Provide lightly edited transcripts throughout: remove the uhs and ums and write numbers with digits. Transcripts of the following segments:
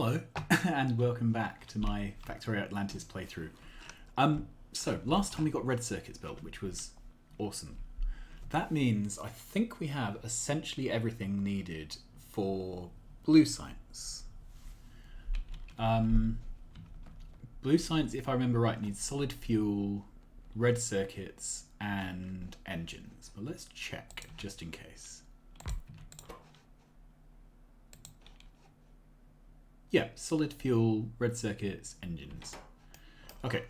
Hello, and welcome back to my Factorio Atlantis playthrough. So, last time we got red circuits built, which was awesome. That means I think we have essentially everything needed for blue science. Blue science, if I remember right, needs solid fuel, red circuits, and engines. But let's check, just in case. Yeah, solid fuel, red circuits, engines. Okay.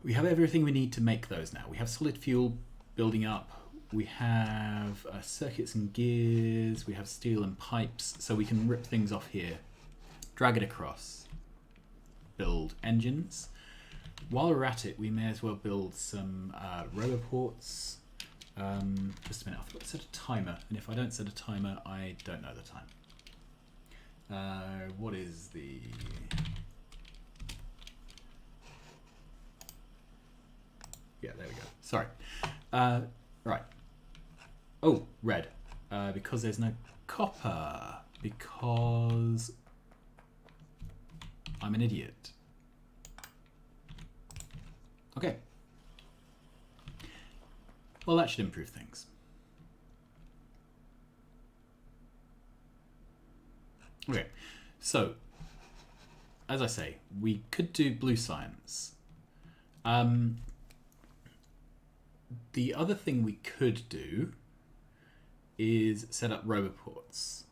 We have everything we need to make those now. We have solid fuel building up. We have circuits and gears. We have steel and pipes. So we can rip things off here, drag it across, build engines. While we're at it, we may as well build some roboports. Just a minute, I forgot to set a timer. And if I don't set a timer, I don't know the time. What is the... Yeah, there we go. Sorry. Right. Oh, red. Because there's no copper. Because I'm an idiot. Okay. Well, that should improve things. Okay, so, as I say, we could do blue science. The other thing we could do is set up roboports.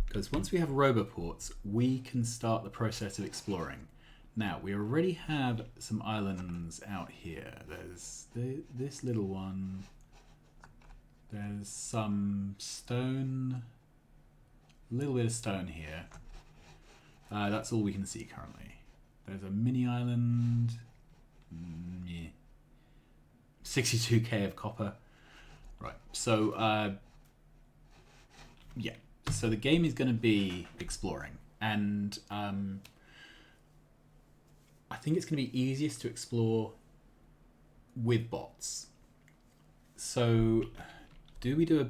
Because once we have roboports, we can start the process of exploring. Now, we already have some islands out here. There's this little one. There's some stone. A little bit of stone here. That's all we can see currently. There's a mini island. Yeah. 62k of copper. Right, so yeah. So the game is going to be exploring. And I think it's going to be easiest to explore with bots. So do we do a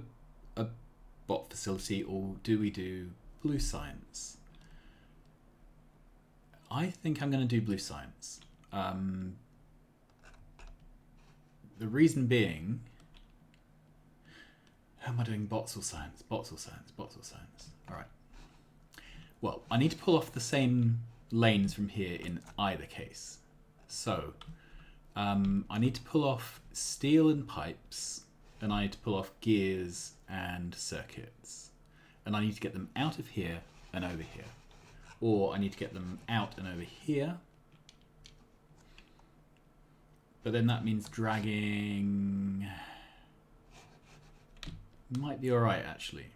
bot facility or do we do blue science? I think I'm going to do blue science. The reason being, how am I doing bots or science? Bots or science? Bots or science? All right. Well, I need to pull off the same lanes from here in either case. So I need to pull off steel and pipes, and I need to pull off gears and circuits. And I need to get them out of here and over here. Or I need to get them out and over here. But then that means dragging... Might be alright, actually.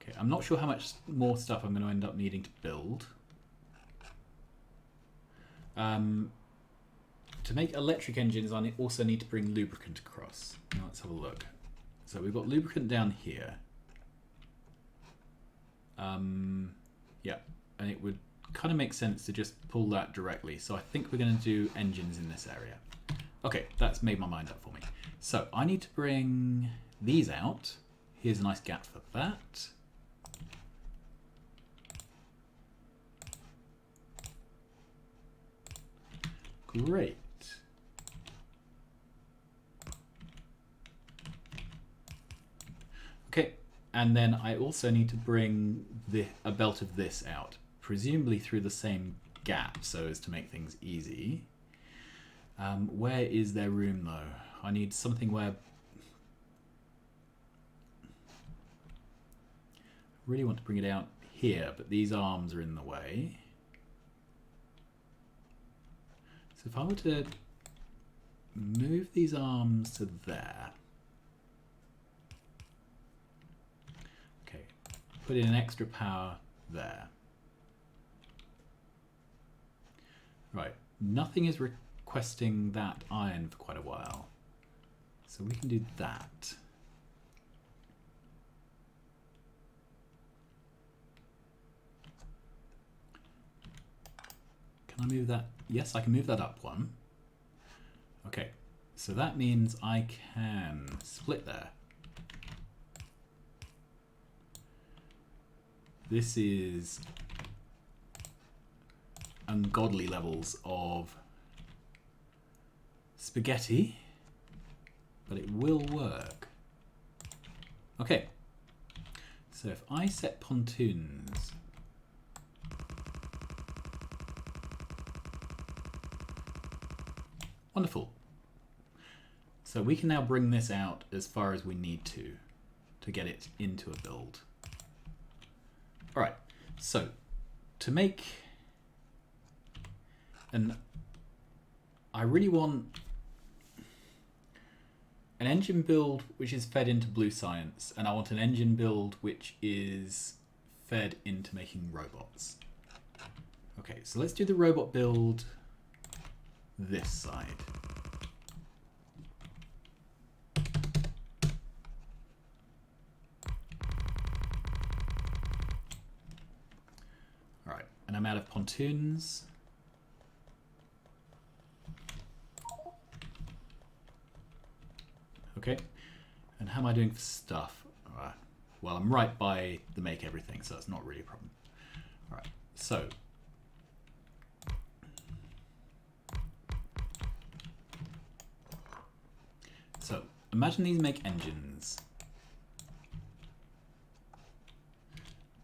Okay, I'm not sure how much more stuff I'm going to end up needing to build. To make electric engines, I also need to bring lubricant across. Now let's have a look. So we've got lubricant down here. Yeah, and it would kind of make sense to just pull that directly. So I think we're going to do engines in this area. Okay, that's made my mind up for me. So I need to bring these out. Here's a nice gap for that. Great. Okay, and then I also need to bring a belt of this out, presumably through the same gap so as to make things easy. Where is there room though? I need something where... I really want to bring it out here, but these arms are in the way. So if I were to move these arms to there. Okay, put in an extra power there. Right, nothing is requesting that iron for quite a while. So we can do that. Can I move that? Yes, I can move that up one. Okay, so that means I can split there. This is ungodly levels of spaghetti, but it will work. Okay, so if I set pontoons, wonderful. So we can now bring this out as far as we need to get it into a build. All right, so to make, and I really want an engine build which is fed into blue science, and I want an engine build which is fed into making robots. Okay, so let's do the robot build this side. All right, and I'm out of pontoons. Okay, and how am I doing for stuff? Well, I'm right by the make everything, so that's not really a problem. All right, so imagine these make engines.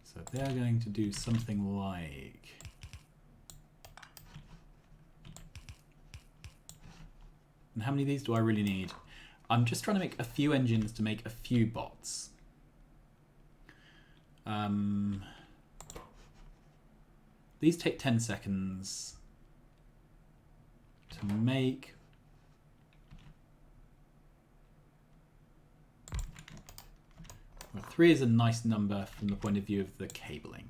So they're going to do something like, and how many of these do I really need? I'm just trying to make a few engines to make a few bots. These take 10 seconds to make. Well, 3 is a nice number from the point of view of the cabling.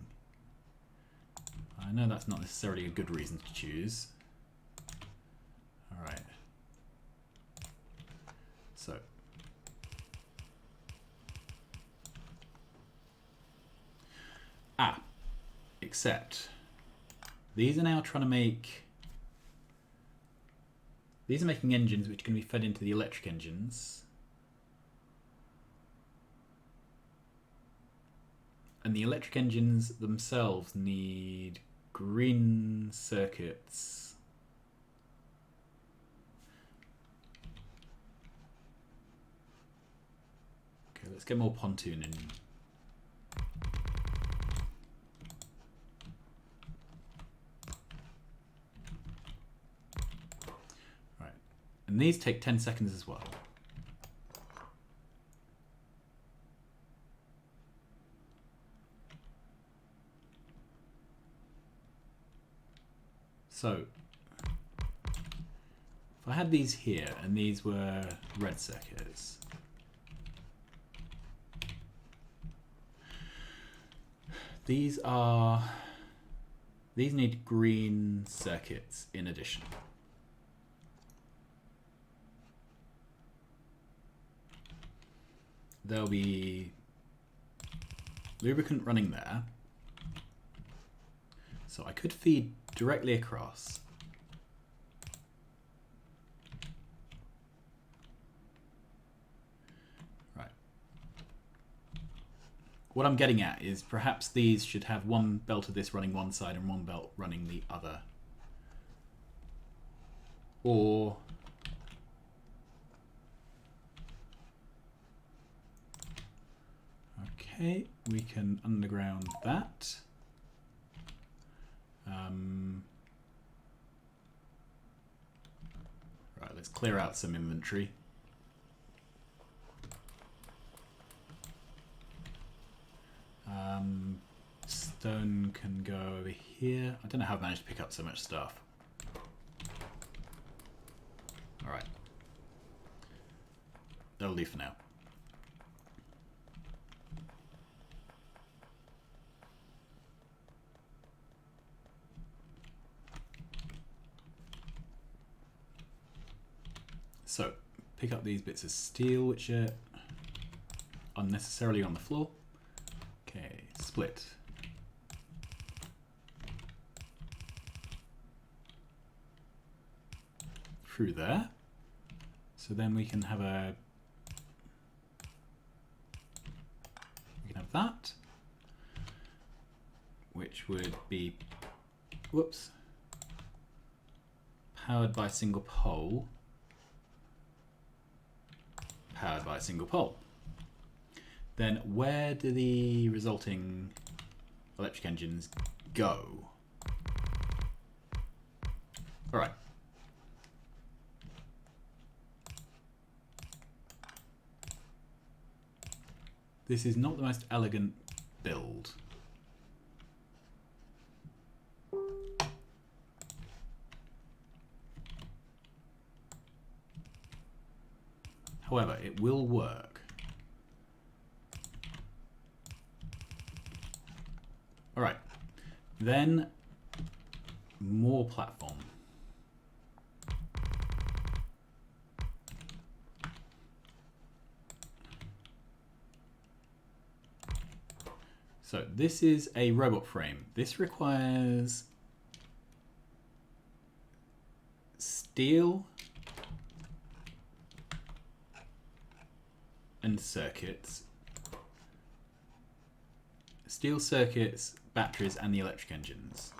I know that's not necessarily a good reason to choose. All right. So, except these are now trying to make, these are making engines which can be fed into the electric engines. And the electric engines themselves need green circuits. Okay, let's get more pontoon in. Right, and these take 10 seconds as well. So, if I had these here and these were red circuits, these need green circuits in addition. There'll be lubricant running there. So I could feed directly across. Right. What I'm getting at is perhaps these should have one belt of this running one side and one belt running the other. Or okay, we can underground that. Right, let's clear out some inventory. Stone can go over here. I don't know how I've managed to pick up so much stuff. All right. That'll do for now. So, pick up these bits of steel which are unnecessarily on the floor. Okay, split. Through there. So then we can have that. which would be, whoops, powered by a single pole, powered by a single pole. Then where do the resulting electric engines go? All right. This is not the most elegant build. However, it will work. All right, then more platform. So this is a robot frame. This requires steel and circuits. Steel circuits, batteries, and the electric engines.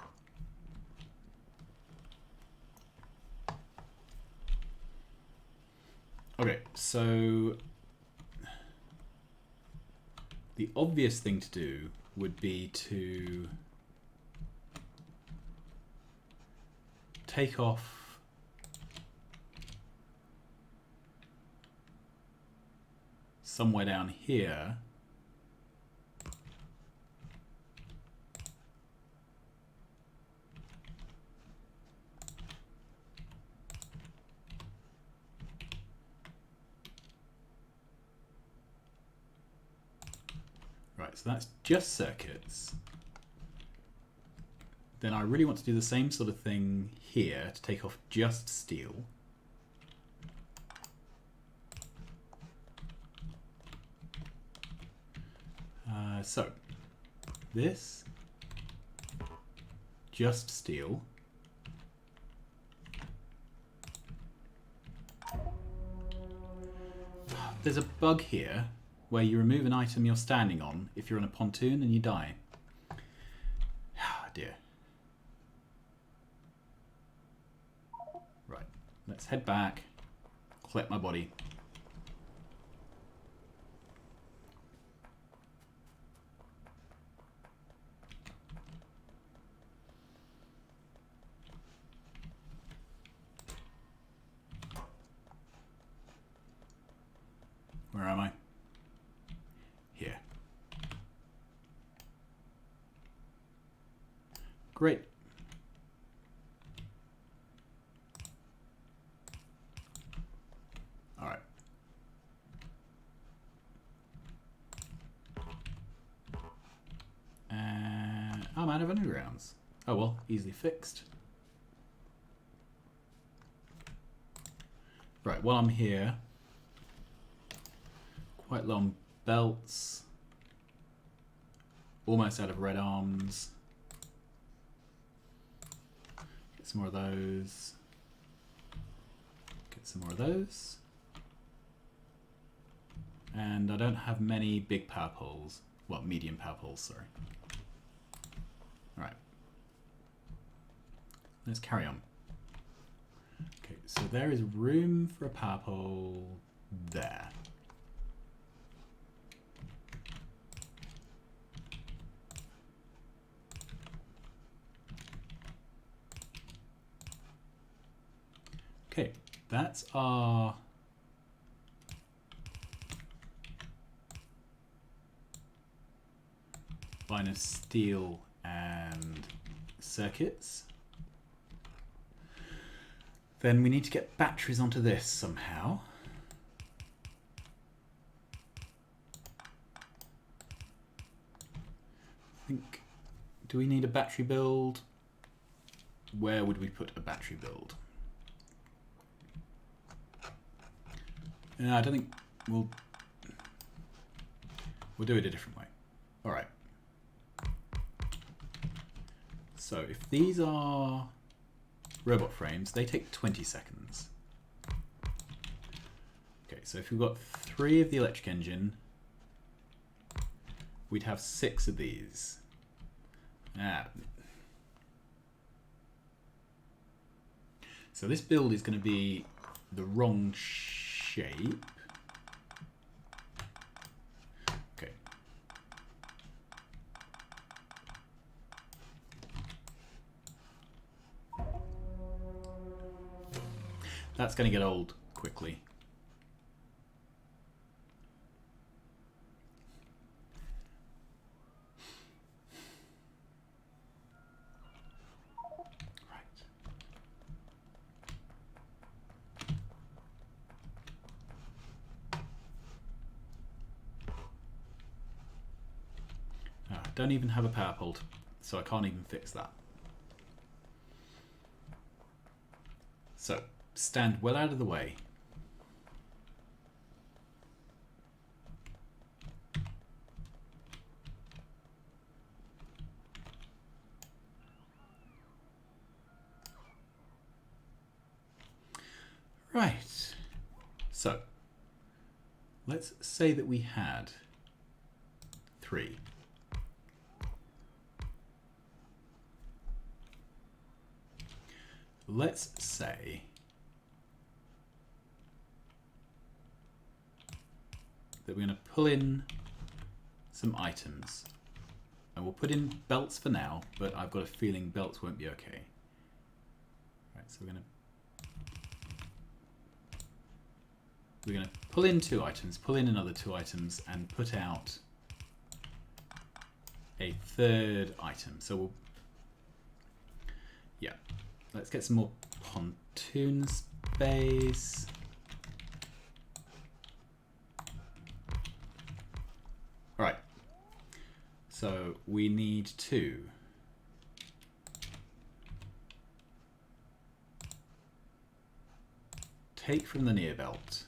Okay, so the obvious thing to do would be to take off somewhere down here right, so that's just circuits. Then I really want to do the same sort of thing here to take off just steel. So this, just steel. There's a bug here where you remove an item you're standing on if you're on a pontoon and you die. Ah, dear. Right, let's head back, collect my body. Where am I? Here. Great. All right. I'm out of undergrounds. Oh well, easily fixed. Right, while I'm here, quite low on belts, almost out of red arms. Get some more of those. Get some more of those. And I don't have many big power poles. Well, medium power poles, sorry. Alright. Let's carry on. Okay, so there is room for a power pole there. Okay, that's our line of steel and circuits. Then we need to get batteries onto this somehow. I think, do we need a battery build? Where would we put a battery build? I don't think we'll do it a different way. All right. So if these are robot frames, they take 20 seconds. Okay, so if we've got 3 of the electric engine, we'd have 6 of these. So this build is going to be the wrong shape. Okay. That's going to get old quickly. Don't even have a power pole, so I can't even fix that. So, stand well out of the way. Right. So, let's say that we had 3. Let's say that we're going to pull in some items. And we'll put in belts for now, but I've got a feeling belts won't be okay. Right, so we're going to pull in 2 items, pull in another 2 items, and put out a 3rd item. So we'll, yeah. Let's get some more pontoon space. All right. So we need to take from the near belt.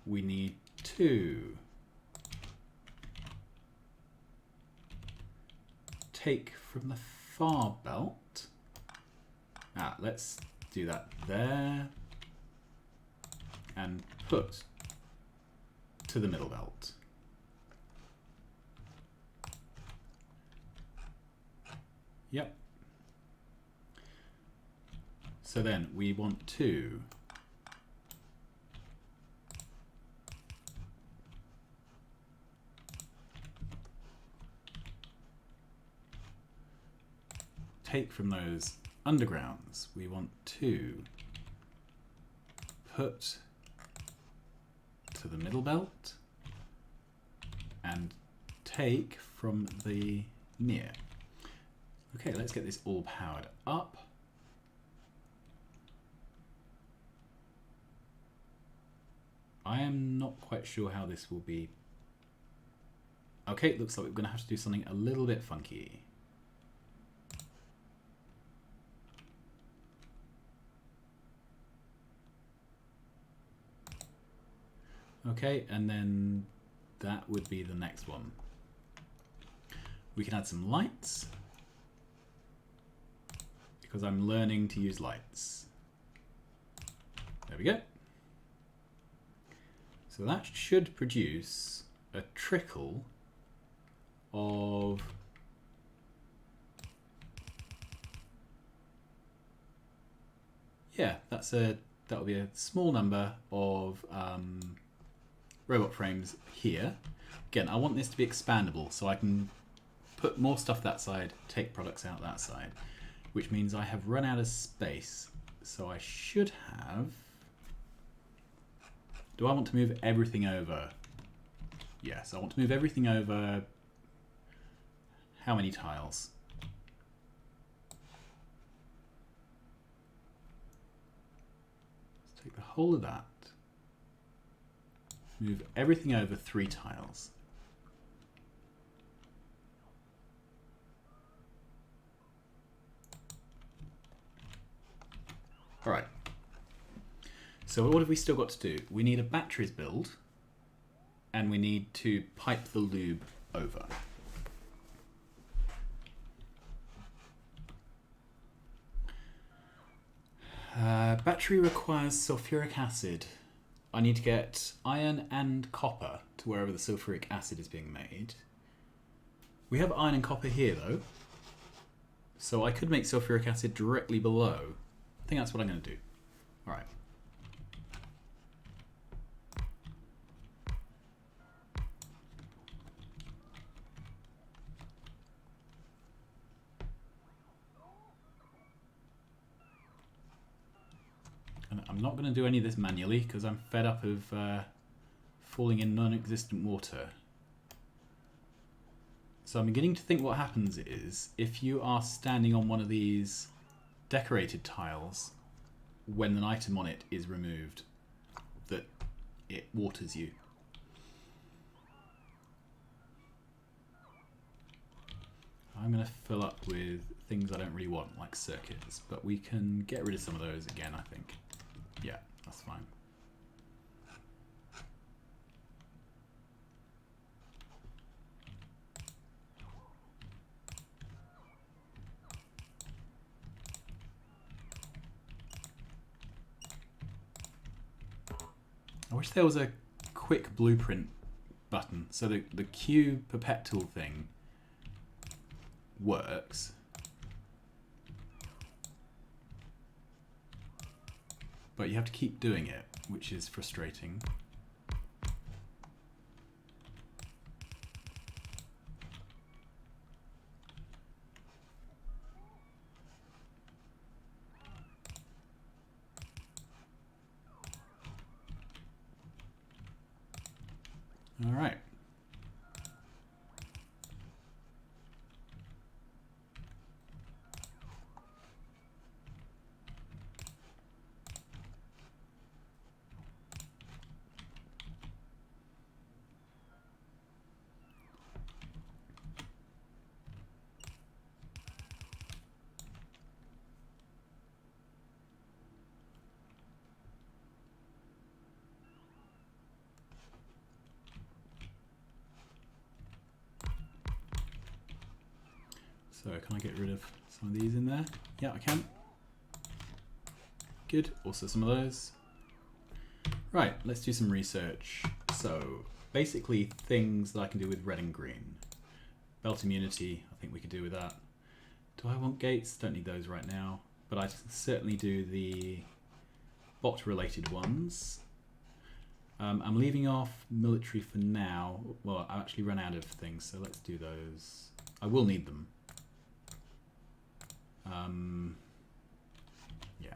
We need to take from the far belt. Let's do that there and put to the middle belt. Yep. So then we want to take from those undergrounds. We want to put to the middle belt and take from the near. Okay, let's get this all powered up. I am not quite sure how this will be. Okay, it looks like we're going to have to do something a little bit funky. Okay, and then that would be the next one. We can add some lights because I'm learning to use lights. There we go. So that should produce a trickle of that'll be a small number of robot frames here. Again, I want this to be expandable so I can put more stuff that side, take products out that side, which means I have run out of space. So I should have... Do I want to move everything over? Yes, I want to move everything over. How many tiles? Let's take the whole of that. Move everything over 3 tiles. All right. So what have we still got to do? We need a batteries build, and we need to pipe the lube over. Battery requires sulfuric acid. I need to get iron and copper to wherever the sulfuric acid is being made. We have iron and copper here though, so I could make sulfuric acid directly below. I think that's what I'm going to do. Alright. And I'm not going to do any of this manually because I'm fed up of falling in non-existent water. So I'm beginning to think what happens is, if you are standing on one of these decorated tiles, when an item on it is removed, that it waters you. I'm going to fill up with things I don't really want, like circuits, but we can get rid of some of those again, I think. Yeah, that's fine. I wish there was a quick blueprint button so the Q perpetual thing works. But you have to keep doing it, which is frustrating. All right. So can I get rid of some of these in there? Yeah, I can. Good. Also some of those. Right, let's do some research. So basically things that I can do with red and green. Belt immunity, I think we could do with that. Do I want gates? Don't need those right now. But I certainly do the bot related ones. I'm leaving off military for now. Well, I actually run out of things, so let's do those. I will need them. Yeah.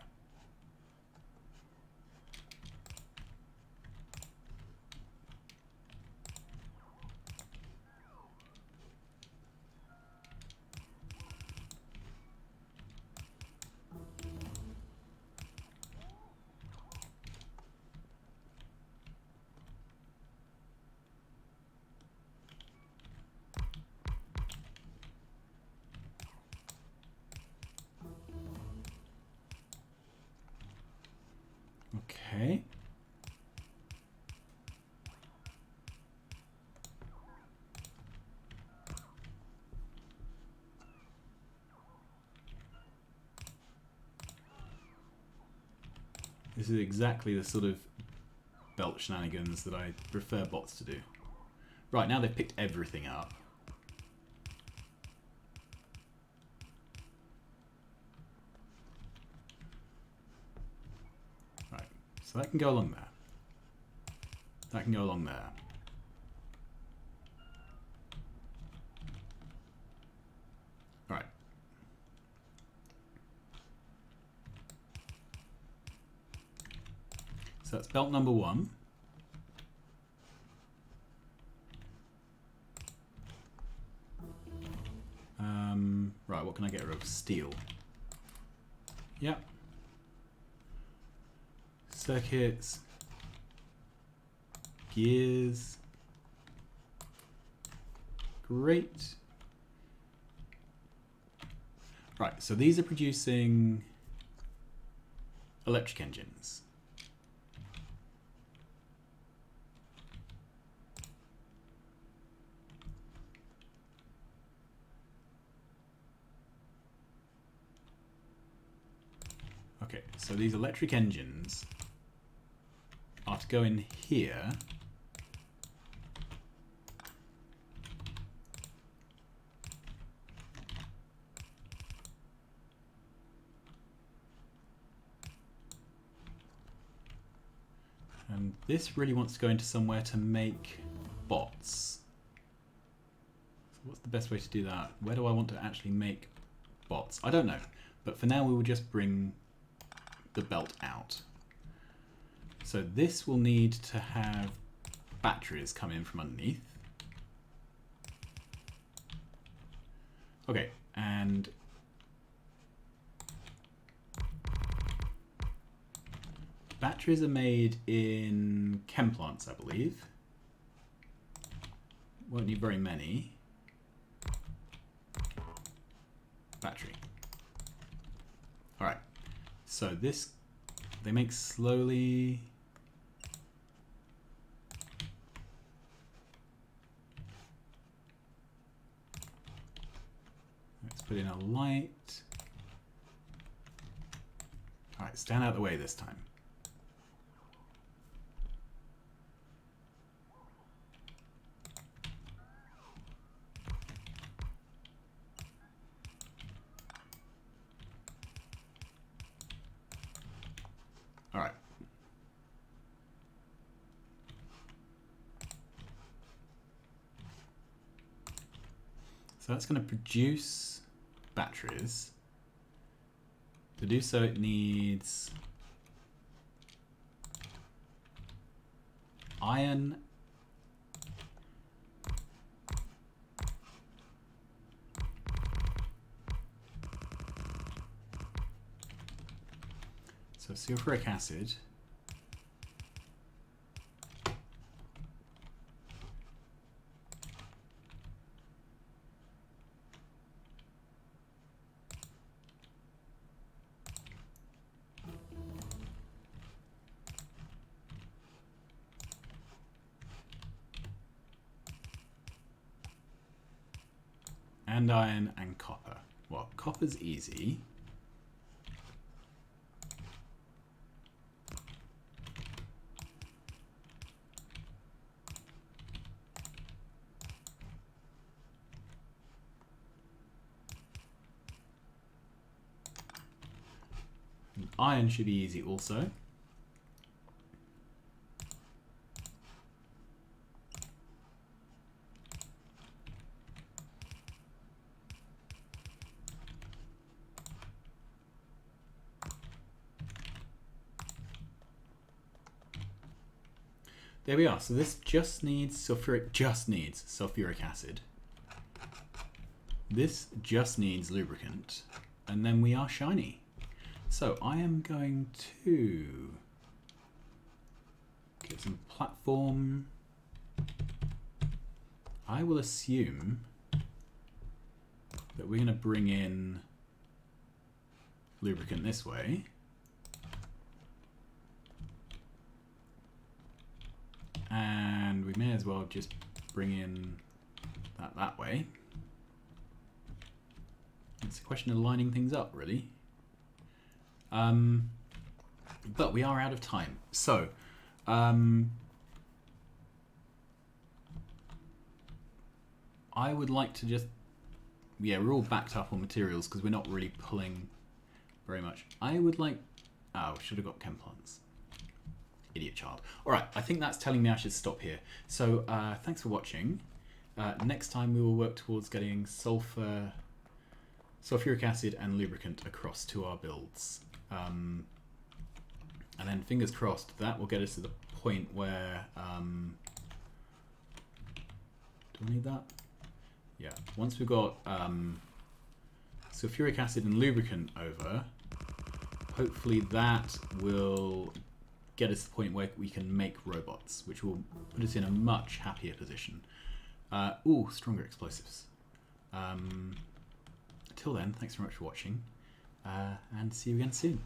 Okay. This is exactly the sort of belt shenanigans that I prefer bots to do. Right, now they've picked everything up. Right, so that can go along there. That can go along there. Right. So that's belt number 1. Right, what can I get rid of? Steel. Yep. Circuits. Gears. Great. Right, so these are producing electric engines. Okay, so these electric engines are to go in here. And this really wants to go into somewhere to make bots. So what's the best way to do that? Where do I want to actually make bots? I don't know. But for now we will just bring the belt out. So this will need to have batteries come in from underneath. Okay, and batteries are made in chem plants, I believe. Won't need very many. Battery. Alright, so this, they make slowly. Let's put in a light. Alright, stand out of the way this time. Alright. So that's going to produce batteries. To do so, it needs iron so sulfuric acid. And iron and copper. Well, copper's easy. And iron should be easy also. There we are. So this just needs sulfuric acid. This just needs lubricant, and then we are shiny. So I am going to get some platform. I will assume that we're going to bring in lubricant this way. And we may as well just bring in that way. It's a question of lining things up, really. But we are out of time. So, I would like to just... Yeah, we're all backed up on materials because we're not really pulling very much. I would like... Oh, should have got chem plants. Idiot child. Alright, I think that's telling me I should stop here. So, thanks for watching. Next time we will work towards getting sulfuric acid and lubricant across to our builds. And then fingers crossed, that will get us to the point where... do we need that? Yeah, once we've got sulfuric acid and lubricant over, hopefully that will get us to the point where we can make robots, which will put us in a much happier position. Ooh, stronger explosives. Until then, thanks very much for watching, and see you again soon.